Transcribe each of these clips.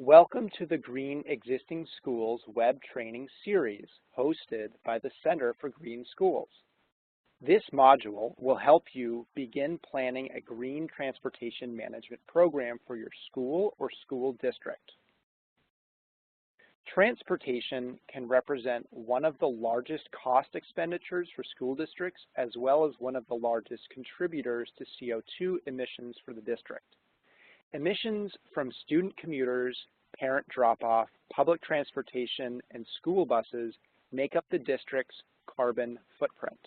Welcome to the Green Existing Schools web training series hosted by the Center for Green Schools. This module will help you begin planning a green transportation management program for your school or school district. Transportation can represent one of the largest cost expenditures for school districts as well as one of the largest contributors to CO2 emissions for the district. Emissions from student commuters, parent drop-off, public transportation, and school buses make up the district's carbon footprint.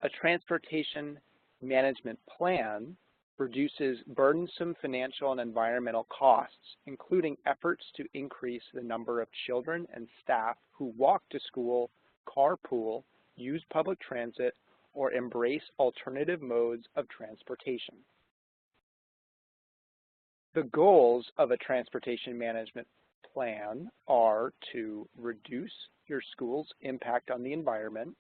A transportation management plan reduces burdensome financial and environmental costs, including efforts to increase the number of children and staff who walk to school, carpool, use public transit, or embrace alternative modes of transportation. The goals of a transportation management plan are to reduce your school's impact on the environment,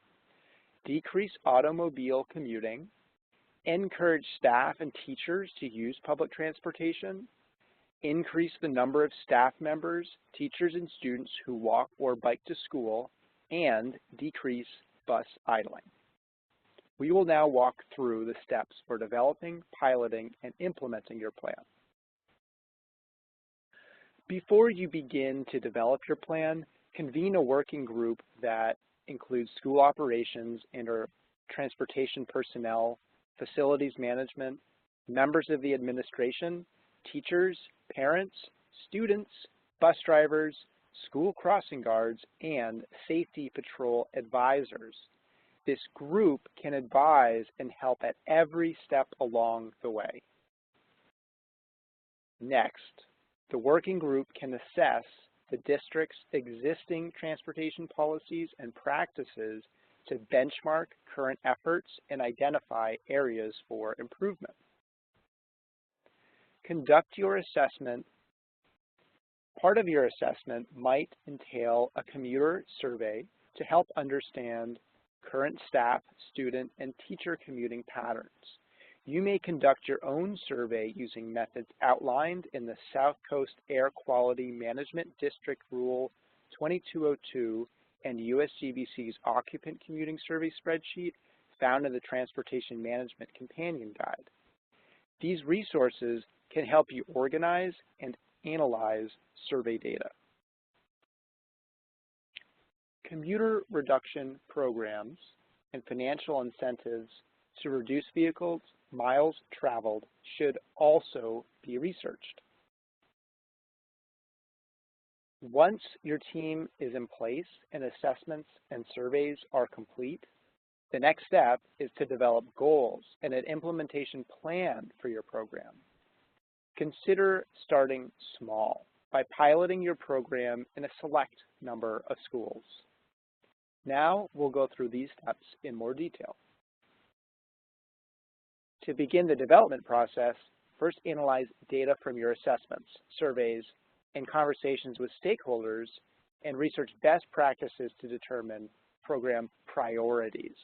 decrease automobile commuting, encourage staff and teachers to use public transportation, increase the number of staff members, teachers, and students who walk or bike to school, and decrease bus idling. We will now walk through the steps for developing, piloting, and implementing your plan. Before you begin to develop your plan, convene a working group that includes school operations and/or transportation personnel, facilities management, members of the administration, teachers, parents, students, bus drivers, school crossing guards, and safety patrol advisors. This group can advise and help at every step along the way. Next, the working group can assess the district's existing transportation policies and practices to benchmark current efforts and identify areas for improvement. Conduct your assessment. Part of your assessment might entail a commuter survey to help understand current staff, student, and teacher commuting patterns. You may conduct your own survey using methods outlined in the South Coast Air Quality Management District Rule 2202 and USGBC's Occupant Commuting Survey spreadsheet found in the Transportation Management Companion Guide. These resources can help you organize and analyze survey data. Commuter reduction programs and financial incentives to reduce vehicles miles traveled should also be researched. Once your team is in place and assessments and surveys are complete, the next step is to develop goals and an implementation plan for your program. Consider starting small by piloting your program in a select number of schools. Now we'll go through these steps in more detail. To begin the development process, first analyze data from your assessments, surveys, and conversations with stakeholders, and research best practices to determine program priorities.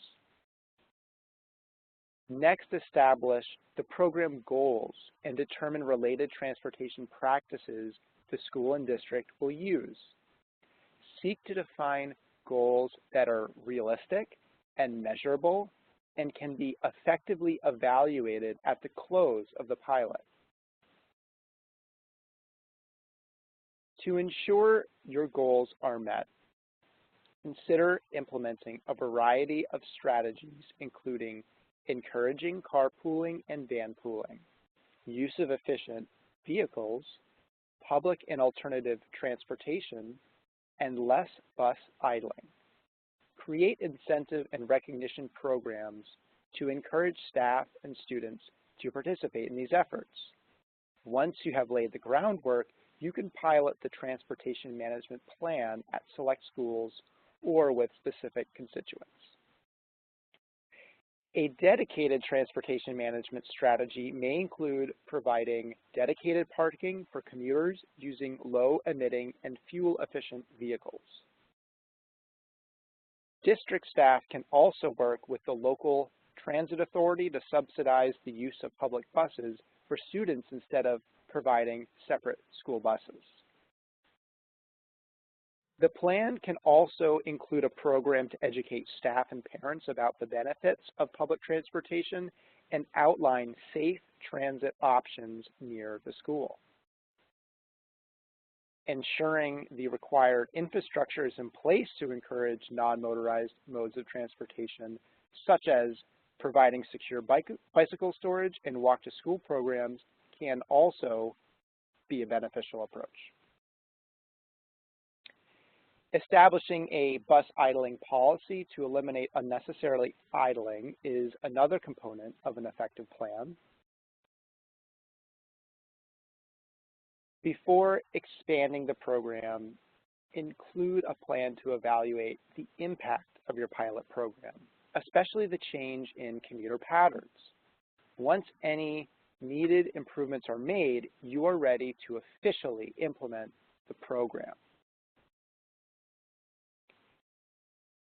Next, establish the program goals and determine related transportation practices the school and district will use. Seek to define goals that are realistic and measurable and can be effectively evaluated at the close of the pilot. To ensure your goals are met, consider implementing a variety of strategies, including encouraging carpooling and van pooling, use of efficient vehicles, public and alternative transportation, and less bus idling. Create incentive and recognition programs to encourage staff and students to participate in these efforts. Once you have laid the groundwork, you can pilot the transportation management plan at select schools or with specific constituents. A dedicated transportation management strategy may include providing dedicated parking for commuters using low-emitting and fuel-efficient vehicles. District staff can also work with the local transit authority to subsidize the use of public buses for students instead of providing separate school buses. The plan can also include a program to educate staff and parents about the benefits of public transportation and outline safe transit options near the school. Ensuring the required infrastructure is in place to encourage non-motorized modes of transportation, such as providing secure bicycle storage and walk-to-school programs, can also be a beneficial approach. Establishing a bus idling policy to eliminate unnecessarily idling is another component of an effective plan. Before expanding the program, include a plan to evaluate the impact of your pilot program, especially the change in commuter patterns. Once any needed improvements are made, you are ready to officially implement the program.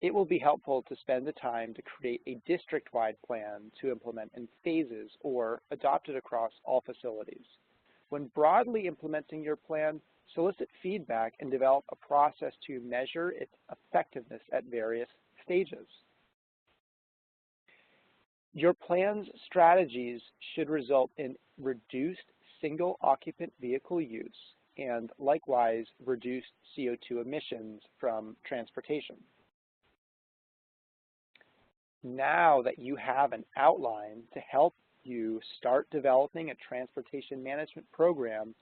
It will be helpful to spend the time to create a district-wide plan to implement in phases or adopt it across all facilities. When broadly implementing your plan, solicit feedback and develop a process to measure its effectiveness at various stages. Your plan's strategies should result in reduced single-occupant vehicle use and likewise reduced CO2 emissions from transportation. Now that you have an outline to help you start developing a transportation management program,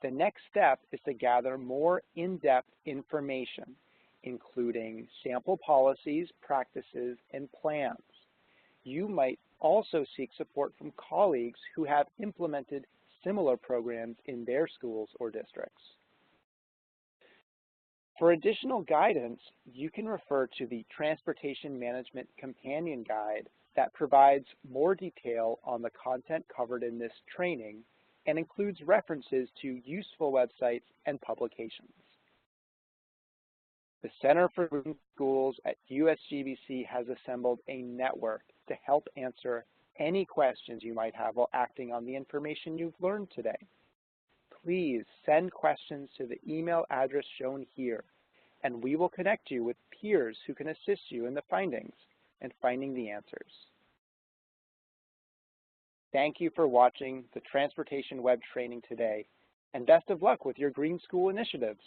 the next step is to gather more in-depth information, including sample policies, practices, and plans. You might also seek support from colleagues who have implemented similar programs in their schools or districts. For additional guidance, you can refer to the Transportation Management Companion Guide that provides more detail on the content covered in this training and includes references to useful websites and publications. The Center for Green Schools at USGBC has assembled a network to help answer any questions you might have while acting on the information you've learned today. Please send questions to the email address shown here, and we will connect you with peers who can assist you in the findings and finding the answers. Thank you for watching the Transportation Web Training today, and best of luck with your Green School initiatives.